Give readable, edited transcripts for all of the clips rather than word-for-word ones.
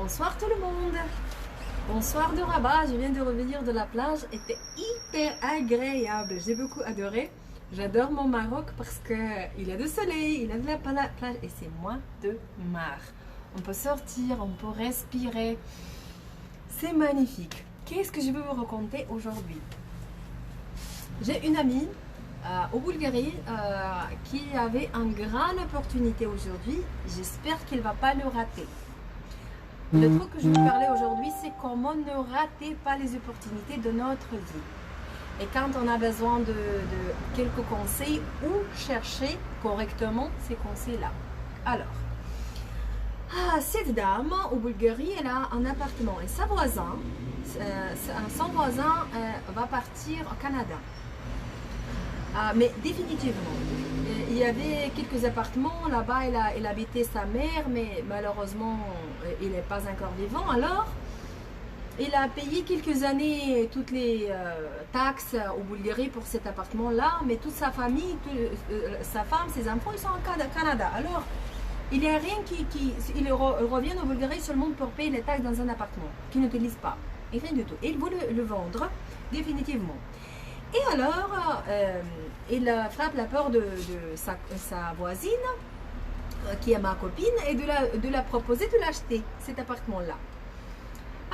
Bonsoir tout le monde. Bonsoir de Rabat, je viens de revenir de la plage, était hyper agréable, j'ai beaucoup adoré. J'adore mon Maroc parce qu'il a du soleil, il a de la plage et c'est moins de mar. On peut sortir, on peut respirer, c'est magnifique. Qu'est-ce que je veux vous raconter aujourd'hui? J'ai une amie au Bulgarie qui avait une grande opportunité aujourd'hui, j'espère qu'elle ne va pas le rater. Le truc que je vais vous parler aujourd'hui, c'est comment ne rater pas les opportunités de notre vie. Et quand on a besoin de quelques conseils, où chercher correctement ces conseils-là. Alors, cette dame au Bulgarie, elle a un appartement et son voisin va partir au Canada. Mais définitivement, il y avait quelques appartements là-bas, elle habitait sa mère, mais malheureusement, il n'est pas encore vivant. Alors, il a payé quelques années toutes les taxes au Bulgarie pour cet appartement-là, mais toute sa famille, sa femme, ses enfants, ils sont au Canada. Alors, il n'y a rien il revient au Bulgarie seulement pour payer les taxes dans un appartement qu'il n'utilise pas. Et rien du tout. Il voulait le vendre définitivement. Et alors, il frappe la porte de sa voisine, qui est ma copine, et de la proposer de l'acheter, cet appartement-là.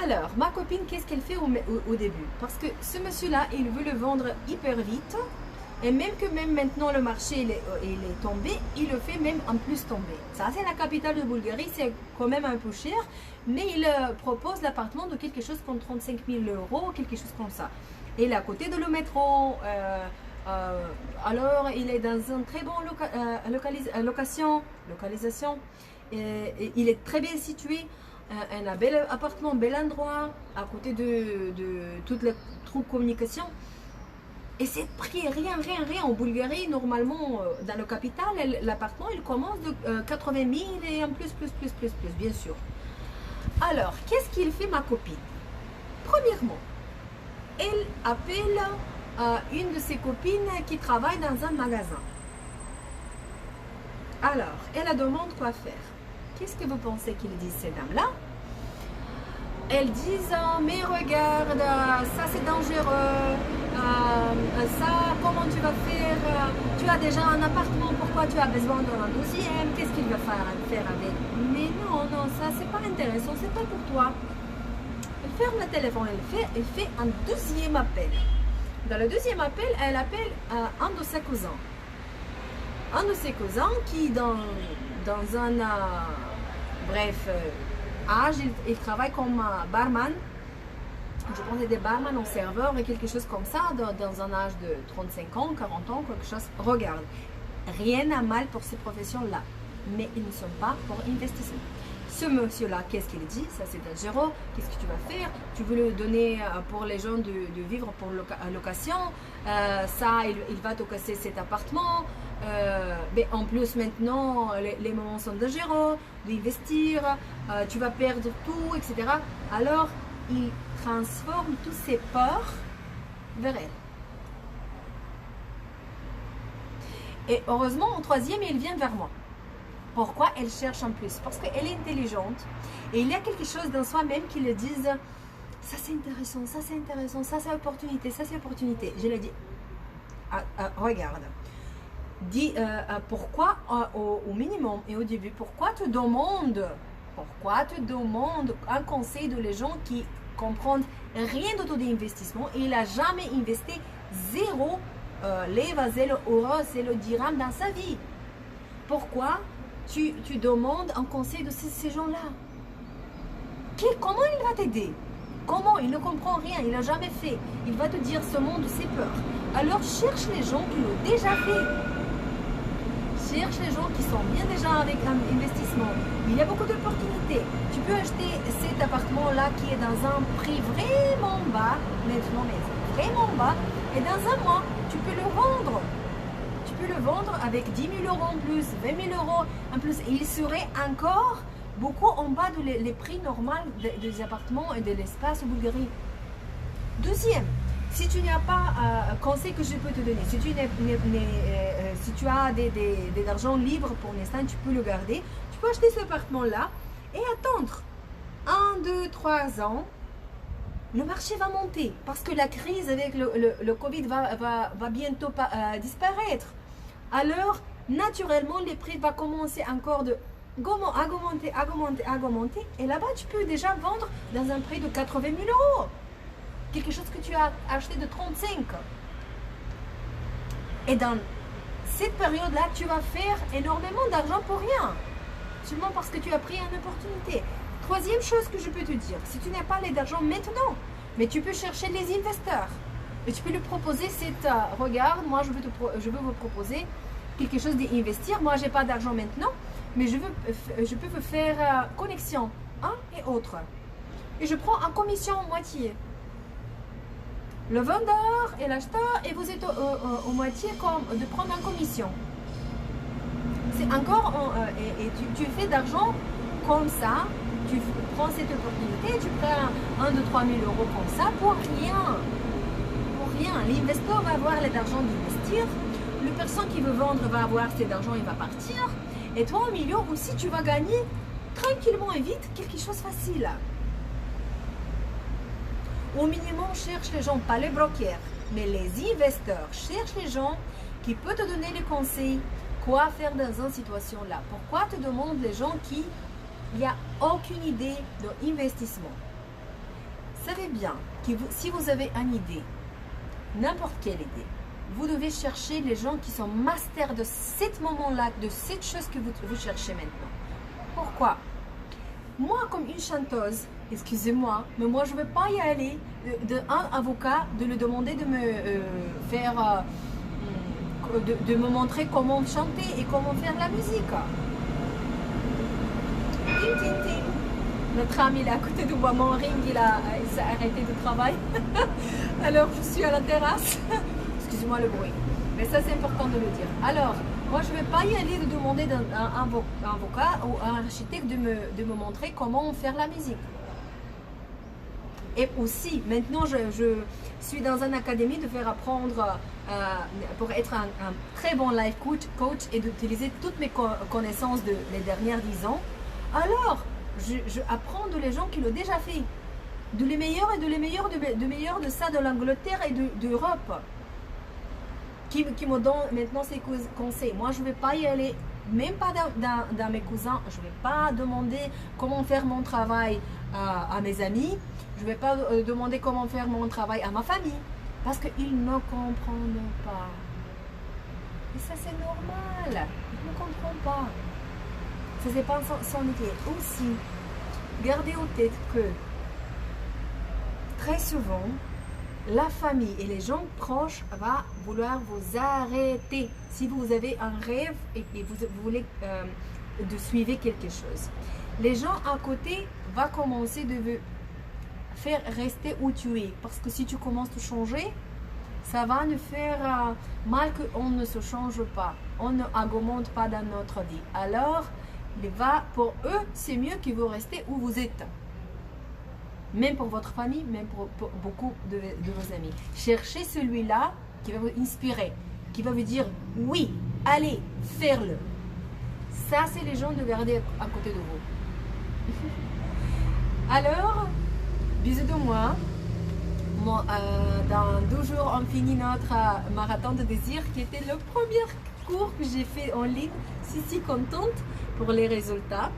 Alors, ma copine, qu'est-ce qu'elle fait au début? Parce que ce monsieur-là, il veut le vendre hyper vite, et même maintenant le marché il est tombé, il le fait même en plus tomber. Ça, c'est la capitale de Bulgarie, c'est quand même un peu cher, mais il propose l'appartement de quelque chose comme 35 000 €, quelque chose comme ça. Il est à côté de le métro, alors il est dans une très bonne localisation, il est très bien situé, un bel appartement, bel endroit, à côté de toutes les trous de communication. Et c'est prix, rien. En Bulgarie, normalement, dans le capital, l'appartement, il commence de 80 000 et en plus, bien sûr. Alors, qu'est-ce qu'il fait ma copine? Premièrement, elle appelle une de ses copines qui travaille dans un magasin. Alors, elle la demande quoi faire. Qu'est-ce que vous pensez qu'ils disent, ces dames-là? Elles disent, mais regarde, ça c'est dangereux, ça, comment tu vas faire? Tu as déjà un appartement, pourquoi tu as besoin d'un deuxième? Qu'est-ce qu'il va faire avec? Mais non, ça c'est pas intéressant, c'est pas pour toi. Elle ferme le téléphone, elle fait un deuxième appel. Dans le deuxième appel, elle appelle un de ses cousins. Un de ses cousins qui, dans un âge, il travaille comme barman. Je pense que des barman ou serveur et quelque chose comme ça, dans un âge de 35 ans, 40 ans, quelque chose. Regarde, rien à mal pour ces professions-là, mais ils ne sont pas pour investissement. Ce monsieur-là, qu'est-ce qu'il dit? Ça c'est dangereux, qu'est-ce que tu vas faire? Tu veux le donner pour les gens de vivre pour location, ça il va te casser cet appartement, mais en plus maintenant les moments sont dangereux, d'investir, tu vas perdre tout, etc. Alors il transforme toutes ses peurs vers elle. Et heureusement, en troisième, il vient vers moi. Pourquoi elle cherche en plus? Parce qu'elle est intelligente et il y a quelque chose dans soi-même qui le dise, ça c'est intéressant, ça c'est intéressant, ça c'est opportunité, ça c'est opportunité. Je lui ai dit, regarde, dis pourquoi au minimum et au début, pourquoi tu demandes un conseil de les gens qui comprennent rien de tout d'investissement et il n'a jamais investi zéro leva, zéro euro, zéro dirham dans sa vie. Pourquoi tu demandes un conseil de ces gens-là? Comment il va t'aider? Comment? Il ne comprend rien, il n'a jamais fait. Il va te dire seulement de ses peurs. Alors cherche les gens qui l'ont déjà fait. Cherche les gens qui sont bien déjà avec un investissement. Il y a beaucoup d'opportunités. Tu peux acheter cet appartement-là qui est dans un prix vraiment bas, maintenant, mais vraiment bas, et dans un mois, tu peux le vendre. Tu peux le vendre avec 10 000 € en plus, 20 000 € en plus, et il serait encore beaucoup en bas de les prix normaux des appartements et de l'espace en Bulgarie. Deuxième, si tu n'as pas un conseil que je peux te donner, si tu as d'argent libre pour l'instant, tu peux le garder, tu peux acheter cet appartement-là et attendre. 1, 2, 3 ans, le marché va monter parce que la crise avec le Covid va bientôt disparaître. Alors, naturellement, les prix vont commencer encore de augmenter. Et là-bas, tu peux déjà vendre dans un prix de 80 000 euros. Quelque chose que tu as acheté de 35. Et dans cette période-là, tu vas faire énormément d'argent pour rien. Seulement parce que tu as pris une opportunité. Troisième chose que je peux te dire, si tu n'as pas d'argent maintenant, mais tu peux chercher les investisseurs. Et tu peux lui proposer regarde, moi je veux vous proposer quelque chose d'investir. Moi, je n'ai pas d'argent maintenant, mais je peux vous faire connexion, et autre. Et je prends en commission moitié. Le vendeur et l'acheteur, et vous êtes au moitié de prendre en commission. C'est encore, et tu fais d'argent comme ça, tu prends cette opportunité, tu prends 1, 2, 3 000 euros comme ça pour rien. Pour rien. L'investisseur va avoir l'argent d'investir, la personne qui veut vendre va avoir cet argent, il va partir, et toi au milieu aussi tu vas gagner tranquillement et vite quelque chose de facile. Au minimum, cherche les gens, pas les brokers, mais les investisseurs. Cherche les gens qui peuvent te donner les conseils, quoi faire dans une situation-là. Pourquoi te demandent les gens qui n'y a aucune idée d'investissement? Savez bien que si vous avez une idée, n'importe quelle idée, vous devez chercher les gens qui sont masters de ce moment-là, de cette chose que vous cherchez maintenant. Pourquoi? Moi, comme une chanteuse, excusez-moi, mais moi je ne veux pas y aller d'un avocat, de lui demander de me faire, de me montrer comment chanter et comment faire de la musique. Ting, ting, ting. Notre ami là à côté de moi, mon ring, il s'est arrêté de travail. Alors je suis à la terrasse. Excusez-moi le bruit. Mais ça c'est important de le dire. Alors, moi je ne vais pas y aller de demander à un avocat ou à un architecte de me montrer comment faire la musique. Et aussi, maintenant je suis dans une académie de faire apprendre pour être un très bon life coach et d'utiliser toutes mes connaissances des dernières 10 ans. Alors, je apprends de les gens qui l'ont déjà fait. De les meilleurs et de les meilleurs de ça, de l'Angleterre et d'Europe. Qui me donnent maintenant ces conseils. Moi, je ne vais pas y aller, même pas dans mes cousins. Je ne vais pas demander comment faire mon travail à mes amis. Je ne vais pas demander comment faire mon travail à ma famille. Parce qu'ils ne comprennent pas. Et ça, c'est normal. Ils ne comprennent pas. Ça, c'est pas son métier. Aussi, gardez en tête que très souvent, la famille et les gens proches vont vouloir vous arrêter si vous avez un rêve et vous voulez de suivre quelque chose. Les gens à côté vont commencer de vous faire rester où tu es. Parce que si tu commences à changer, ça va nous faire mal qu'on ne se change pas. On ne augmente pas dans notre vie. Alors, pour eux, c'est mieux que vous restez où vous êtes. Même pour votre famille, même pour beaucoup de vos amis. Cherchez celui-là qui va vous inspirer, qui va vous dire oui, allez, faire-le. Ça, c'est les gens de garder à côté de vous. Alors, bisous de moi. Dans 2 jours, on finit notre marathon de désir qui était le premier cours que j'ai fait en ligne. Si contente pour les résultats.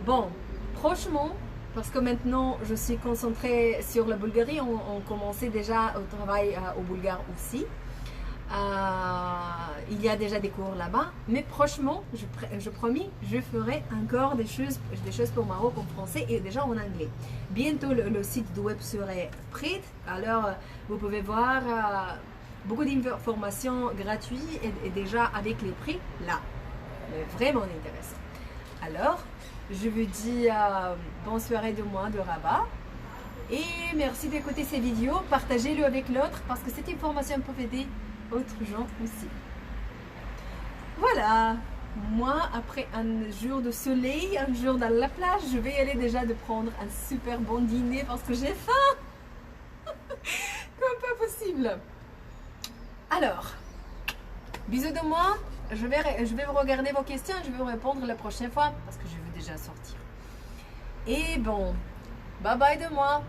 Bon, franchement, parce que maintenant je suis concentrée sur la Bulgarie, on commençait déjà au travail au Bulgare aussi. Il y a déjà des cours là-bas, mais franchement, je promis, je ferai encore des choses pour Maroc en français et déjà en anglais. Bientôt le site du web serait prêt, alors vous pouvez voir beaucoup d'informations gratuites et déjà avec les prix là. Vraiment intéressant. Alors, je vous dis bonne soirée de moi, de Rabat. Et merci d'écouter ces vidéos. Partagez-le avec l'autre parce que cette information peut aider autres gens aussi. Voilà. Moi, après un jour de soleil, un jour dans la plage, je vais aller déjà de prendre un super bon dîner parce que j'ai faim. Comme pas possible. Alors, bisous de moi. Je vais vous regarder vos questions et je vais vous répondre la prochaine fois parce que je veux déjà sortir. Et bon, bye bye de moi.